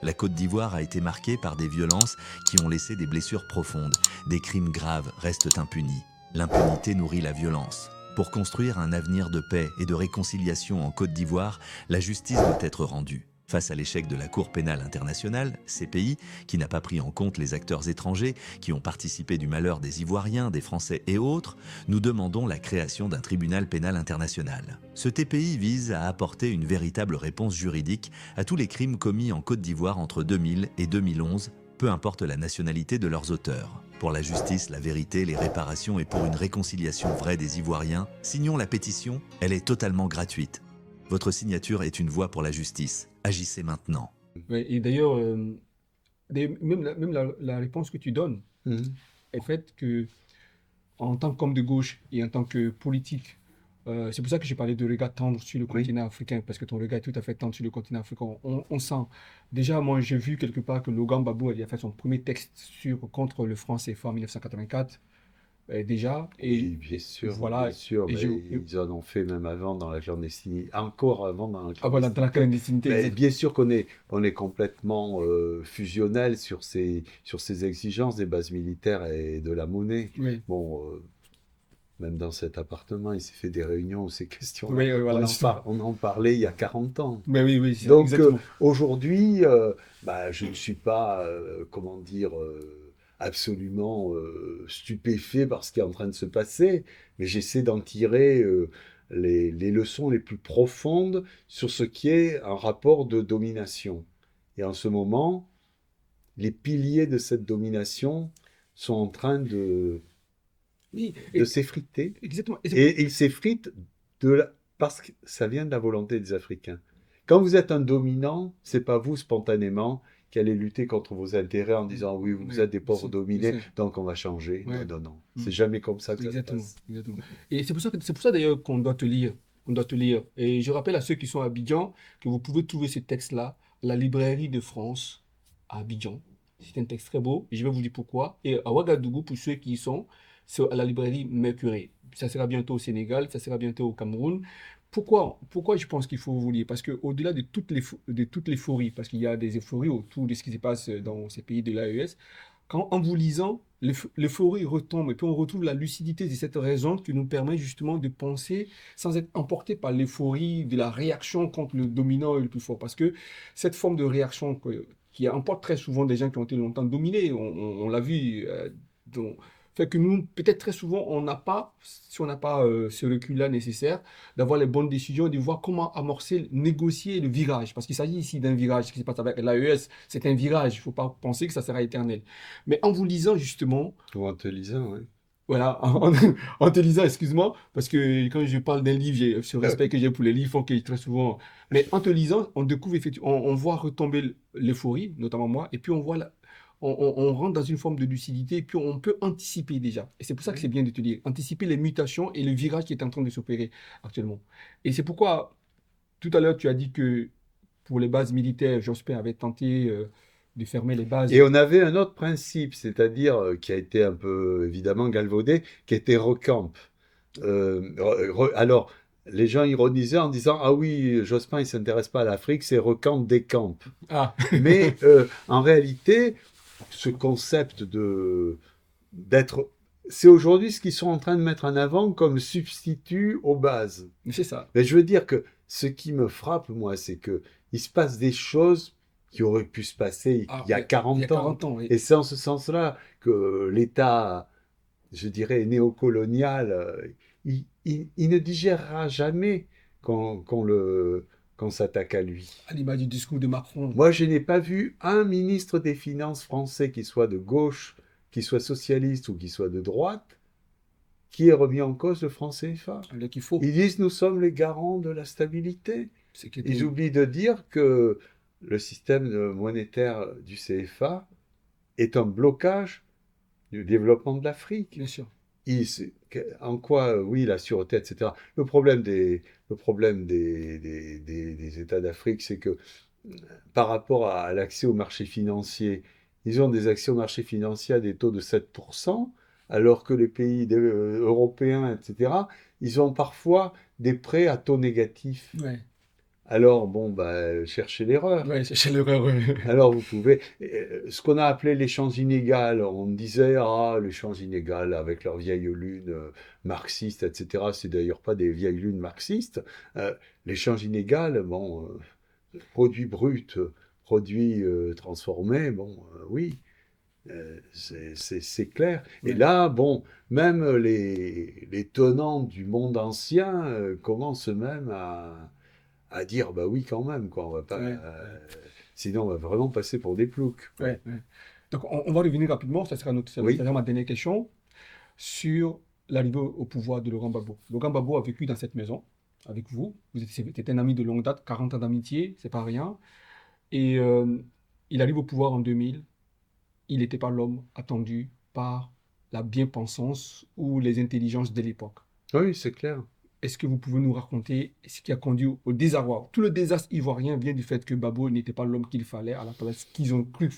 La Côte d'Ivoire a été marquée par des violences qui ont laissé des blessures profondes. Des crimes graves restent impunis. L'impunité nourrit la violence. Pour construire un avenir de paix et de réconciliation en Côte d'Ivoire, la justice doit être rendue. Face à l'échec de la Cour pénale internationale, CPI, qui n'a pas pris en compte les acteurs étrangers qui ont participé du malheur des Ivoiriens, des Français et autres, nous demandons la création d'un tribunal pénal international. Ce TPI vise à apporter une véritable réponse juridique à tous les crimes commis en Côte d'Ivoire entre 2000 et 2011, peu importe la nationalité de leurs auteurs. Pour la justice, la vérité, les réparations et pour une réconciliation vraie des Ivoiriens, signons la pétition, elle est totalement gratuite. Votre signature est une voie pour la justice. Agissez maintenant. Oui, et d'ailleurs, même la réponse que tu donnes est faite que, en tant qu'homme de gauche et en tant que politique, c'est pour ça que j'ai parlé de regard tendre sur le continent africain, parce que ton regard est tout à fait tendre sur le continent africain. On sent. Déjà, moi, j'ai vu quelque part que Laurent Gbagbo a fait son premier texte contre le franc CFA en 1984. déjà. Et Oui, bien sûr, voilà. bien sûr. Et Mais ils en ont fait même avant dans la clandestinité, encore avant dans la voilà, dans la clandestinité. clandestinité, Mais exact. bien sûr qu'on est complètement fusionnel sur ces exigences des bases militaires et de la monnaie. Oui, Bon, même dans cet appartement, il s'est fait des réunions où ces questions-là, oui, oui, voilà, justement. on en parlait il y a 40 ans. Mais oui, oui, Donc exactement. aujourd'hui, bah, je ne suis pas, comment dire, absolument stupéfait par ce qui est en train de se passer, mais j'essaie d'en tirer les leçons les plus profondes sur ce qui est un rapport de domination. Et en ce moment, les piliers de cette domination sont en train Oui, de s'effriter, exactement. Et et ils s'effritent parce que ça vient de la volonté des Africains. Quand vous êtes un dominant, c'est pas vous spontanément qui allez lutter contre vos intérêts en disant oui, vous oui, êtes des pauvres je dominés, sais. donc on va changer. Non, Ouais. non, non. Mm. C'est jamais comme ça que ça se Exactement, passe. exactement. Et c'est pour ça d'ailleurs qu'on doit te lire. On doit te lire. Et je rappelle à ceux qui sont à Abidjan que vous pouvez trouver ce texte-là à la librairie de France à Abidjan. C'est un texte très beau. Et je vais vous dire pourquoi. Et à Ouagadougou, pour ceux qui y sont, c'est à la librairie Mercury. Ça sera bientôt au Sénégal, ça sera bientôt au Cameroun. Pourquoi je pense qu'il faut vous lire? Parce qu'au-delà de toute l'euphorie, parce qu'il y a des euphories autour de ce qui se passe dans ces pays de l'AES, en vous lisant, l'euphorie retombe et puis on retrouve la lucidité de cette raison qui nous permet justement de penser sans être emporté par l'euphorie de la réaction contre le dominant et le plus fort. Parce que cette forme de réaction qui emporte très souvent des gens qui ont été longtemps dominés, on l'a vu, fait que nous, peut-être très souvent, on n'a pas, si on n'a pas ce recul-là nécessaire, d'avoir les bonnes décisions et de voir comment amorcer, négocier le virage. Parce qu'il s'agit ici d'un virage. Ce qui se passe avec l'AES, c'est un virage. Il ne faut pas penser que ça sera éternel. Mais en vous lisant, justement, Ou en te lisant, oui. voilà, en te lisant, excuse-moi, parce que quand je parle d'un livre, j'ai ce respect que j'ai pour les livres, font que très souvent. Mais en te lisant, on découvre effectivement, on voit retomber l'euphorie, notamment moi, et puis on voit on rentre dans une forme de lucidité, et puis on peut anticiper déjà. Et c'est pour ça que Oui. c'est bien de te dire, anticiper les mutations et le virage qui est en train de s'opérer actuellement. Et c'est pourquoi, tout à l'heure, tu as dit que pour les bases militaires, Jospin avait tenté de fermer les Et bases. on avait un autre principe, c'est-à-dire qui a été un peu évidemment galvaudé, qui était recamp. Alors, les gens ironisaient en disant ah oui, Jospin il s'intéresse pas à l'Afrique, c'est recamp décamp. Ah, Mais en réalité, ce concept d'être, c'est aujourd'hui ce qu'ils sont en train de mettre en avant comme substitut aux bases. c'est ça. Mais je veux dire que ce qui me frappe, moi, c'est que il se passe des choses qui auraient pu se passer Ah, il y a il y 40 a ans. 40 ans, oui. Et c'est en ce sens-là que l'État, je dirais, néocolonial, il ne digérera jamais qu'on s'attaque à lui. À l'image du discours de Macron. Moi, je n'ai pas vu un ministre des Finances français qui soit de gauche, qui soit socialiste ou qui soit de droite, qui ait remis en cause le franc CFA. Alors qu'il faut. Ils disent nous sommes les garants de la stabilité. C'est qui Ils était- oublient de dire que le système monétaire du CFA est un blocage du développement de l'Afrique. Bien sûr. En quoi, oui, la sûreté, etc. Le problème des États d'Afrique, c'est que par rapport à l'accès au marché financier, ils ont des accès au marché financier à des taux de 7%, alors que les pays européens, etc., ils ont parfois des prêts à taux négatifs. Ouais. Alors, bon, bah, cherchez l'erreur. Ouais, c'est l'erreur. Ouais. Alors, vous pouvez. Ce qu'on a appelé l'échange inégal, on disait, ah, l'échange inégal avec leurs vieilles lunes marxistes, etc. C'est d'ailleurs pas des vieilles lunes marxistes. L'échange inégal, bon, produit brut, produit transformé, bon, oui, c'est clair. Et Ouais. là, bon, même les tenants du monde ancien commencent même à dire, bah oui, quand même, quoi, on va pas, Ouais. sinon on va vraiment passer pour des ploucs. Quoi. Ouais. Ouais. Donc, on va revenir rapidement, ça Oui, sera ma dernière question, sur l'arrivée au pouvoir de Laurent Gbagbo. Laurent Gbagbo a vécu dans cette maison avec vous. C'était un ami de longue date, 40 ans d'amitié, c'est pas rien. Et il arrive au pouvoir en 2000. Il n'était pas l'homme attendu par la bien-pensance ou les intelligences de l'époque. oui, c'est clair. Est-ce que vous pouvez nous raconter ce qui a conduit au désarroi? Tout le désastre ivoirien vient du fait que Gbagbo n'était pas l'homme qu'il fallait à la place qu'ils ont cru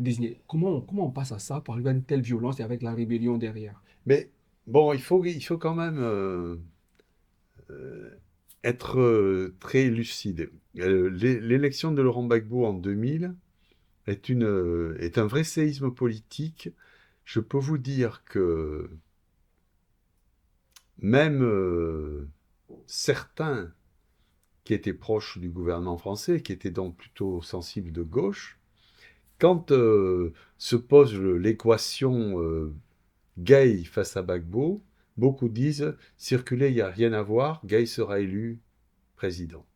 désigné. Comment on passe à ça pour arriver à une telle violence et avec la rébellion derrière? Mais bon, il faut quand même euh, être très lucide. L'élection de Laurent Gbagbo en 2000 est un vrai séisme politique. Je peux vous dire que même certains qui étaient proches du gouvernement français, qui étaient donc plutôt sensibles de gauche, quand se pose l'équation Gay face à Gbagbo, beaucoup disent circuler, il n'y a rien à voir, Gay sera élu président.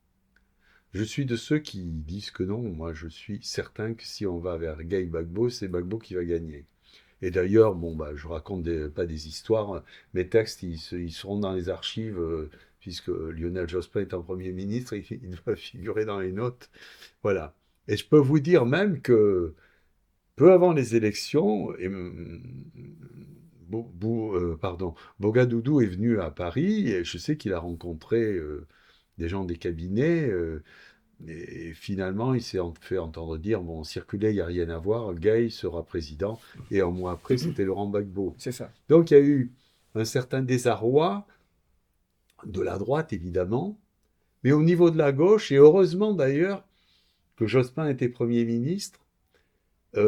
Je suis de ceux qui disent que non, moi je suis certain que si on va vers Gay Gbagbo, c'est Gbagbo qui va gagner. Et d'ailleurs, bon, bah, je raconte pas des histoires, mes textes, ils seront dans les archives, puisque Lionel Jospin est un Premier ministre, il doit figurer dans les notes. Voilà. Et je peux vous dire même que peu avant les élections, Bogadoudou est venu à Paris, et je sais qu'il a rencontré des gens des cabinets, et finalement, il s'est fait entendre dire, bon, circuler, il n'y a rien à voir, Gay sera président, et un mois après, c'était Laurent Gbagbo. C'est ça. Donc il y a eu un certain désarroi de la droite, évidemment, mais au niveau de la gauche, et heureusement d'ailleurs que Jospin était Premier ministre, il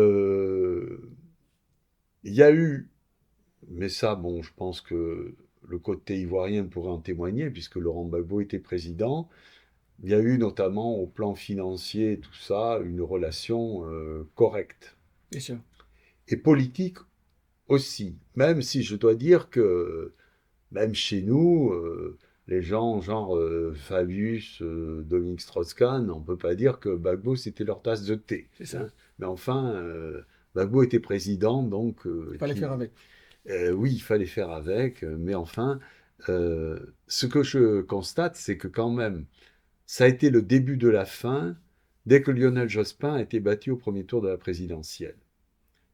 y a eu, mais ça, bon, je pense que le côté ivoirien pourrait en témoigner, puisque Laurent Gbagbo était président. Il y a eu notamment au plan financier, tout ça, une relation correcte. Bien sûr. Et politique aussi. Même si je dois dire que, même chez nous, les gens genre Fabius, Dominique Strauss-Kahn, on ne peut pas dire que Gbagbo c'était leur tasse de thé. C'est ça. Hein. Mais enfin, Gbagbo était président, donc... Il fallait faire avec. Oui, il fallait faire avec, mais enfin, ce que je constate, c'est que quand même, ça a été le début de la fin dès que Lionel Jospin a été battu au premier tour de la présidentielle.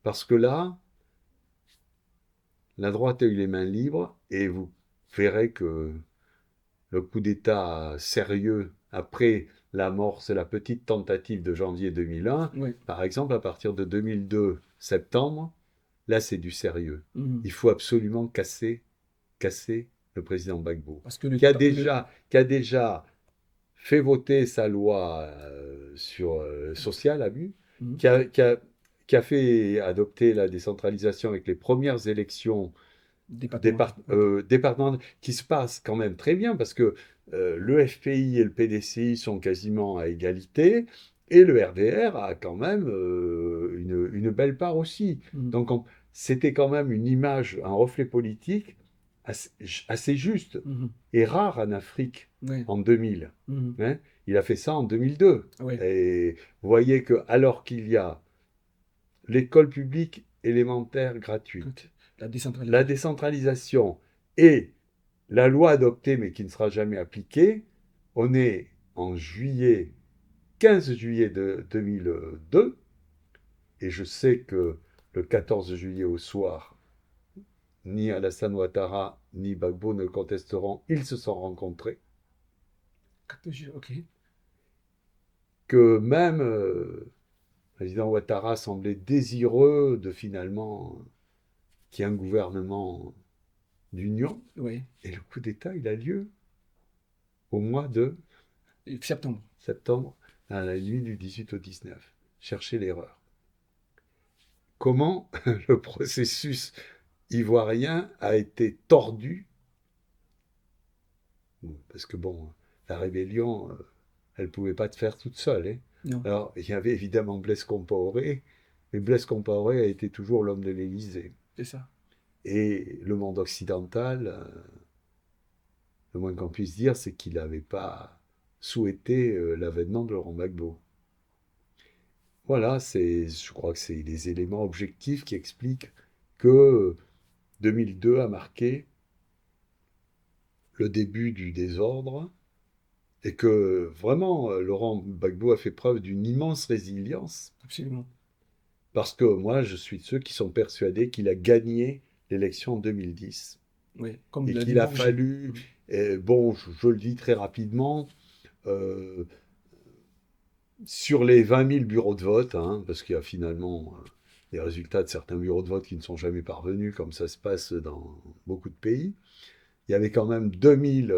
Parce que là, la droite a eu les mains libres et vous verrez que le coup d'État sérieux après l'amorce, la petite tentative de janvier 2001, Oui. par exemple, à partir de 2002, septembre, là c'est du sérieux. Mhm. Il faut absolument casser le président Gbagbo, Parce que qui a déjà fait voter sa loi sociale à but, Mhm. qui a fait adopter la décentralisation avec les premières élections départementales qui se passent quand même très bien parce que le FPI et le PDCI sont quasiment à égalité et le RDR a quand même une belle part aussi. Mhm. Donc c'était quand même une image, un reflet politique assez juste Mhm. et rare en Afrique Oui. en 2000. Mhm. Hein. Il a fait ça en 2002. Oui. Et vous voyez que alors qu'il y a l'école publique élémentaire gratuite, la décentralisation et la loi adoptée mais qui ne sera jamais appliquée, on est en 15 juillet de 2002, et je sais que le 14 juillet au soir, ni Alassane Ouattara ni Gbagbo ne contesteront, ils se sont rencontrés. Ok. Que même le président Ouattara semblait désireux de finalement qu'il y ait un gouvernement d'union. Oui. Et le coup d'État, il a lieu au mois de septembre, à la nuit du 18 au 19. Cherchez l'erreur. Comment le processus ivoirien a été tordu, parce que bon, la rébellion, elle ne pouvait pas se faire toute seule. Hein. Non. Alors, il y avait évidemment Blaise Compaoré, mais Blaise Compaoré a été toujours l'homme de l'Élysée. C'est ça. Et le monde occidental, le moins qu'on puisse dire, c'est qu'il n'avait pas souhaité l'avènement de Laurent Gbagbo. Voilà, je crois que c'est les éléments objectifs qui expliquent que 2002 a marqué le début du désordre et que vraiment Laurent Gbagbo a fait preuve d'une immense résilience. Absolument. Parce que moi, je suis de ceux qui sont persuadés qu'il a gagné l'élection en 2010. Oui, comme et qu'il a fallu, bon, je le dis très rapidement, sur les 20 000 bureaux de vote, hein, parce qu'il y a finalement les résultats de certains bureaux de vote qui ne sont jamais parvenus, comme ça se passe dans beaucoup de pays, il y avait quand même 2000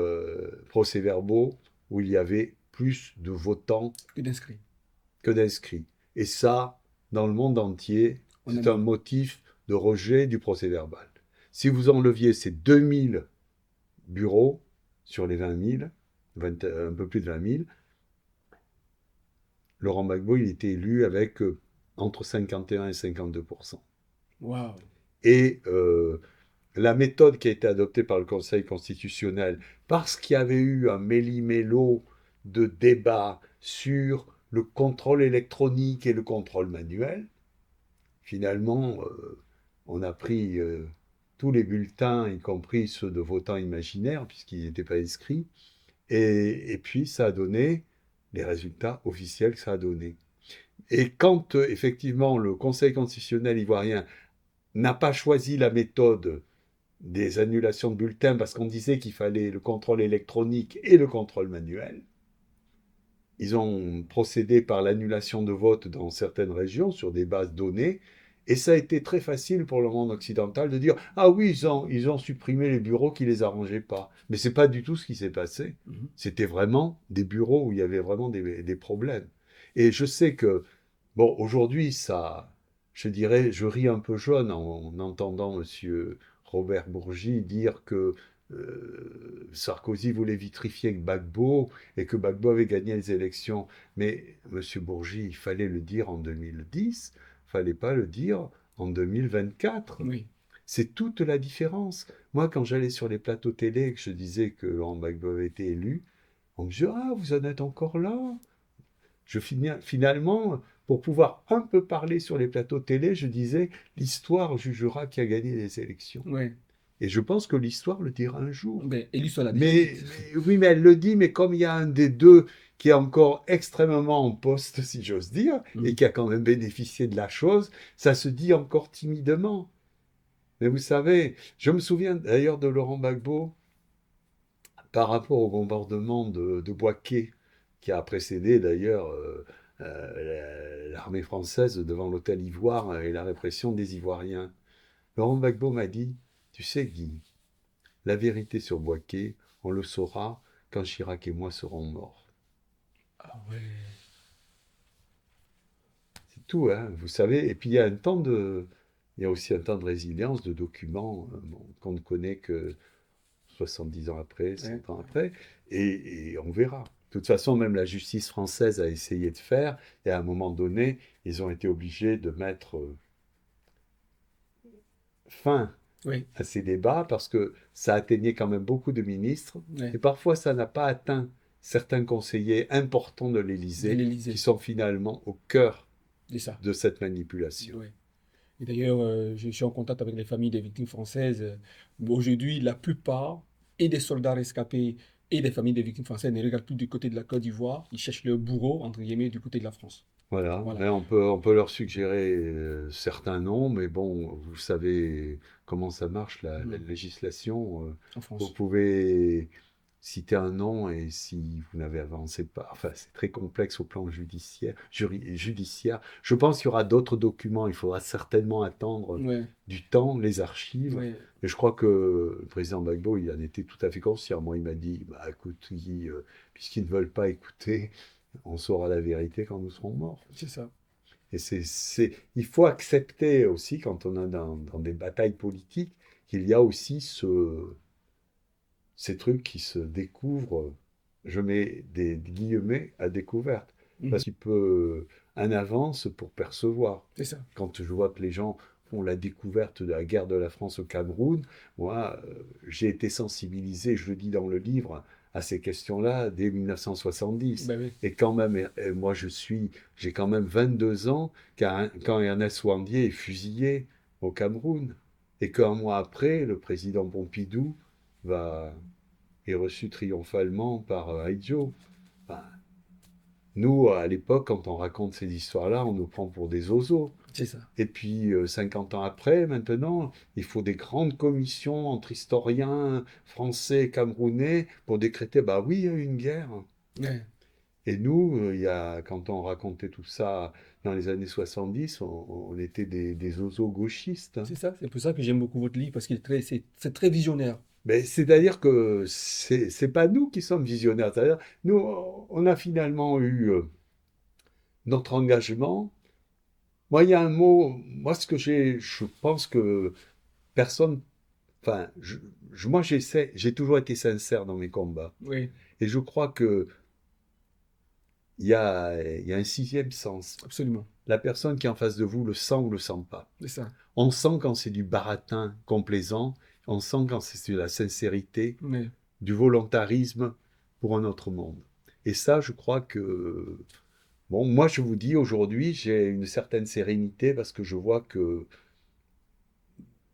procès-verbaux où il y avait plus de votants Que d'inscrits. que d'inscrits. Et ça, dans le monde entier, c'est un motif de rejet du procès-verbal. Si vous enleviez ces 2000 bureaux sur les 20 000, un peu plus de 20 000, Laurent Gbagbo, il était élu avec entre 51 et 52%. Waouh. Et la méthode qui a été adoptée par le Conseil constitutionnel, parce qu'il y avait eu un méli-mélo de débats sur le contrôle électronique et le contrôle manuel, finalement, on a pris tous les bulletins, y compris ceux de votants imaginaires, puisqu'ils n'étaient pas inscrits, et puis ça a donné les résultats officiels que ça a donné. Et quand effectivement le Conseil constitutionnel ivoirien n'a pas choisi la méthode des annulations de bulletins parce qu'on disait qu'il fallait le contrôle électronique et le contrôle manuel, ils ont procédé par l'annulation de vote dans certaines régions sur des bases données, et ça a été très facile pour le monde occidental de dire « Ah oui, ils ont supprimé les bureaux qui ne les arrangeaient pas ». Mais ce n'est pas du tout ce qui s'est passé. C'était vraiment des bureaux où il y avait vraiment des problèmes. Et je sais que, bon, aujourd'hui, ça, je dirais, je ris un peu jaune en entendant M. Robert Bourgi dire que Sarkozy voulait vitrifier Gbagbo et que Gbagbo avait gagné les élections. Mais M. Bourgi, il fallait le dire en 2010, il ne fallait pas le dire en 2024. Oui. C'est toute la différence. Moi, quand j'allais sur les plateaux télé et que je disais que Laurent Gbagbo avait été élu, on me disait « Ah, vous en êtes encore là ?» Finalement, pour pouvoir un peu parler sur les plateaux télé, je disais « L'histoire jugera qui a gagné les élections. » Oui. Et je pense que l'histoire le dira un jour. Ben, et l'histoire l'a mais oui, mais elle le dit, mais comme il y a un des deux qui est encore extrêmement en poste, si j'ose dire, et qui a quand même bénéficié de la chose, ça se dit encore timidement. Mais vous savez, je me souviens d'ailleurs de Laurent Gbagbo par rapport au bombardement de Boaké, qui a précédé d'ailleurs l'armée française devant l'hôtel Ivoire et la répression des Ivoiriens. Laurent Gbagbo m'a dit, tu sais Guy, la vérité sur Boaké, on le saura quand Chirac et moi serons morts. Ah ouais. C'est tout, hein, vous savez. Et puis il y a aussi un temps de résilience de documents qu'on ne connaît que 70 ans après, 100 ans après, et on verra. De toute façon, même la justice française a essayé de faire, et à un moment donné, ils ont été obligés de mettre fin à ces débats parce que ça atteignait quand même beaucoup de ministres, et parfois ça n'a pas atteint certains conseillers importants de l'Élysée qui sont finalement au cœur de cette manipulation. Oui. Et d'ailleurs, je suis en contact avec les familles des victimes françaises. Aujourd'hui, la plupart, et des soldats rescapés, et des familles des victimes françaises, ne regardent plus du côté de la Côte d'Ivoire, ils cherchent le bourreau, entre guillemets, du côté de la France. Voilà. Mais on peut leur suggérer certains noms, mais bon, vous savez comment ça marche, la législation. En France. Vous pouvez citer un nom et si vous n'avez avancé pas, enfin c'est très complexe au plan judiciaire. Je pense qu'il y aura d'autres documents, il faudra certainement attendre du temps, les archives. Et je crois que le président Gbagbo, il en était tout à fait conscient. Moi, il m'a dit, bah, écoute Guy, puisqu'ils ne veulent pas écouter, on saura la vérité quand nous serons morts. C'est ça. Et il faut accepter aussi, quand on est dans des batailles politiques, qu'il y a aussi ces trucs qui se découvrent, je mets des guillemets à découverte, parce qu'il peut un avance pour percevoir. C'est ça. Quand je vois que les gens font la découverte de la guerre de la France au Cameroun, moi, j'ai été sensibilisé, je le dis dans le livre, à ces questions-là dès 1970. Ben oui. Et quand même, moi j'ai quand même 22 ans quand Ernest Ouandié est fusillé au Cameroun. Et qu'un mois après, le président Pompidou est reçu triomphalement par Aïdjo. Enfin, nous, à l'époque, quand on raconte ces histoires-là, on nous prend pour des oiseaux. C'est ça. Et puis, 50 ans après, maintenant, il faut des grandes commissions entre historiens français et camerounais pour décréter, bah oui, il y a eu une guerre. Ouais. Et nous, quand on racontait tout ça dans les années 70, on était des oiseaux gauchistes, hein. C'est ça, c'est pour ça que j'aime beaucoup votre livre, parce qu'il est c'est très visionnaire. Mais c'est-à-dire que c'est pas nous qui sommes visionnaires. C'est-à-dire, nous, on a finalement eu notre engagement. Moi, il y a un mot, moi, je pense que personne, enfin, moi, j'ai toujours été sincère dans mes combats. Oui, Et je crois que il y a un sixième sens. absolument. La personne qui est en face de vous le sent ou le sent pas. C'est ça. On sent quand c'est du baratin complaisant, on sent quand c'est de la sincérité, Oui. du volontarisme pour un autre monde. Et ça, je crois que... Bon, moi, je vous dis, aujourd'hui, j'ai une certaine sérénité parce que je vois que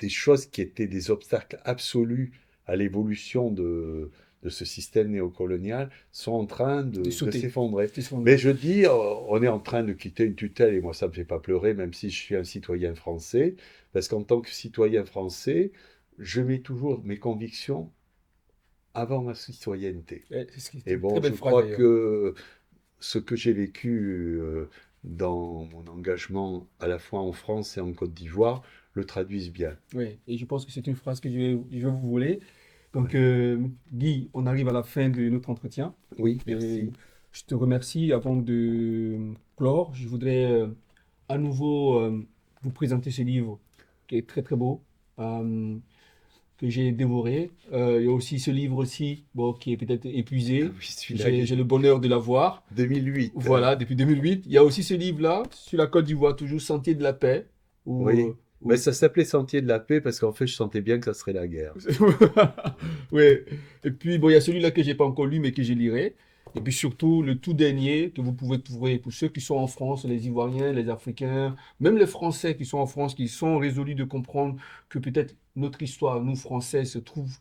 des choses qui étaient des obstacles absolus à l'évolution de ce système néocolonial sont en train De de sauter. s'effondrer. C'est son- Mais je dis, on est en train de quitter une tutelle, et moi ça ne me fait pas pleurer, même si je suis un citoyen français, parce qu'en tant que citoyen français, je mets toujours mes convictions avant ma citoyenneté. C'est Et une bon, très je belle phrase crois d'ailleurs. que ce que j'ai vécu dans mon engagement à la fois en France et en Côte d'Ivoire le traduisent bien. Oui, et je pense que c'est une phrase que je vais vous voler. Donc, Guy, on arrive à la fin de notre entretien. Oui, Et merci. je te remercie. Avant de clore, je voudrais à nouveau vous présenter ce livre qui est très très beau, que j'ai dévoré. Il y a aussi ce livre aussi, bon, qui est peut-être épuisé. Oui, celui-là, J'ai le bonheur de l'avoir. 2008. Voilà, depuis 2008. Il y a aussi ce livre-là, sur la Côte d'Ivoire, toujours Sentier de la paix. Où, Oui. Mais ça s'appelait Sentier de la paix parce qu'en fait, je sentais bien que ça serait la guerre. Ouais. Et puis, bon, il y a celui-là que j'ai pas encore lu, mais que je lirai. Et puis surtout, le tout dernier que vous pouvez trouver pour ceux qui sont en France, les Ivoiriens, les Africains, même les Français qui sont en France, qui sont résolus de comprendre que peut-être notre histoire, nous Français, se trouve,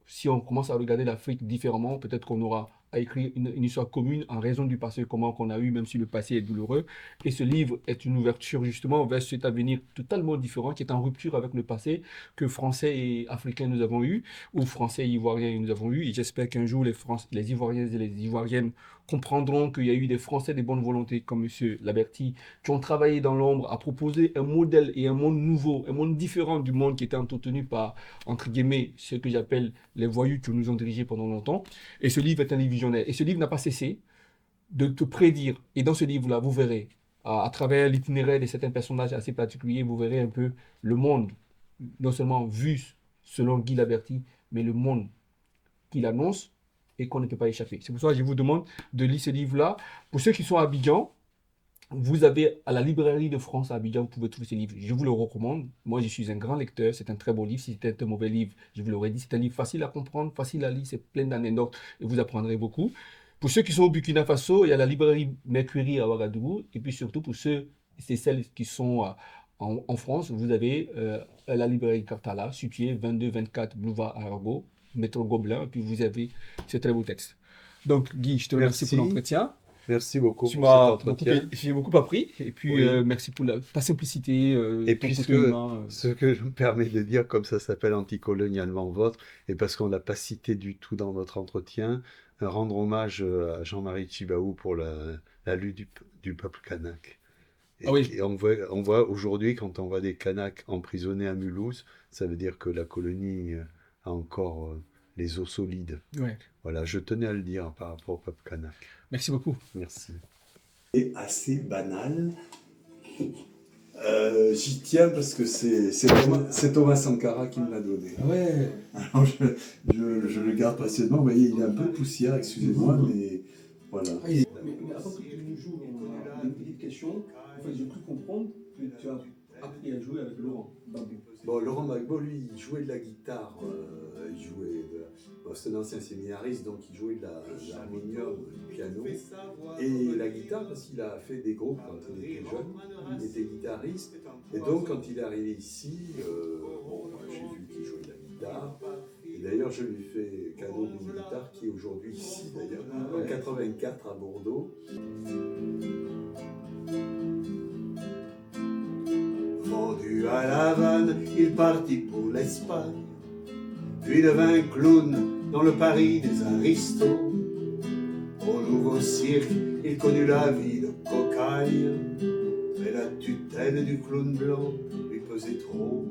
si on commence à regarder l'Afrique différemment, peut-être qu'on aura à écrire une histoire commune en raison du passé commun qu'on a eu, même si le passé est douloureux. Et ce livre est une ouverture justement vers cet avenir totalement différent, qui est en rupture avec le passé que Français et Africains nous avons eu, ou Français et Ivoiriens nous avons eu. Et j'espère qu'un jour les Ivoiriens et les Ivoiriennes comprendront qu'il y a eu des Français de bonne volonté comme M. Laberty qui ont travaillé dans l'ombre à proposer un modèle et un monde nouveau, un monde différent du monde qui était entretenu par, entre guillemets, ce que j'appelle les voyous qui nous ont dirigés pendant longtemps. Et ce livre est un livre visionnaire. Et ce livre n'a pas cessé de te prédire. Et dans ce livre-là, vous verrez, à travers l'itinéraire de certains personnages assez particuliers, vous verrez un peu le monde, non seulement vu selon Guy Laberty, mais le monde qu'il annonce et qu'on ne peut pas échapper. C'est pour ça que je vous demande de lire ce livre-là. Pour ceux qui sont à Abidjan, vous avez à la librairie de France à Abidjan, vous pouvez trouver ce livre. Je vous le recommande. Moi, je suis un grand lecteur. C'est un très beau livre. Si c'était un mauvais livre, je vous l'aurais dit. C'est un livre facile à comprendre, facile à lire. C'est plein d'anecdotes et vous apprendrez beaucoup. Pour ceux qui sont au Burkina Faso, il y a la librairie Mercury à Ouagadougou. Et puis surtout pour ceux et celles qui sont en France, vous avez la librairie Cartala, située 22-24 boulevard Arago, métro Gobelin. Et puis vous avez ce très beau texte. Donc, Guy, je te remercie pour Merci. l'entretien. Merci beaucoup Tu pour cet m'as entretien. j'ai beaucoup appris. Et puis, Oui. merci pour ta simplicité, Et ton puisque côté humain. ce que je me permets de dire, comme ça s'appelle anticolonialement vôtre, et parce qu'on ne l'a pas cité du tout dans notre entretien, rendre hommage à Jean-Marie Tjibaou pour la lutte du peuple kanak. Ah oui, Et on voit aujourd'hui, quand on voit des Kanaks emprisonnés à Mulhouse, ça veut dire que la colonie a encore les os solides. ouais. Voilà, je tenais à le dire par rapport au peuple kanak. Merci beaucoup. Merci. C'est assez banal. J'y tiens parce que c'est Thomas Sankara qui me l'a donné. Ouais. Alors je le garde précieusement. Vous voyez, il est un peu poussière, excusez-moi, mais voilà. Mais avant que tu nous joues une petite question, en fait, j'ai cru comprendre que tu as appris à jouer avec Laurent Gbagbo. Bon, Laurent Gbagbo, lui, il jouait de la guitare. C'est un ancien séminariste, donc il jouait de l'harmonium, du piano. Et la guitare, parce qu'il a fait des groupes quand il était jeune. Il était guitariste. Et donc, quand il est arrivé ici, j'ai vu qu'il jouait de la guitare. Et d'ailleurs, je lui ai fait cadeau d'une guitare qui est aujourd'hui ici, d'ailleurs, en 84 à Bordeaux. Vendu à La Havane, il partit pour l'Espagne, puis devint clown dans le Paris des aristos. Au nouveau cirque, il connut la vie de cocaille, mais la tutelle du clown blanc lui pesait trop.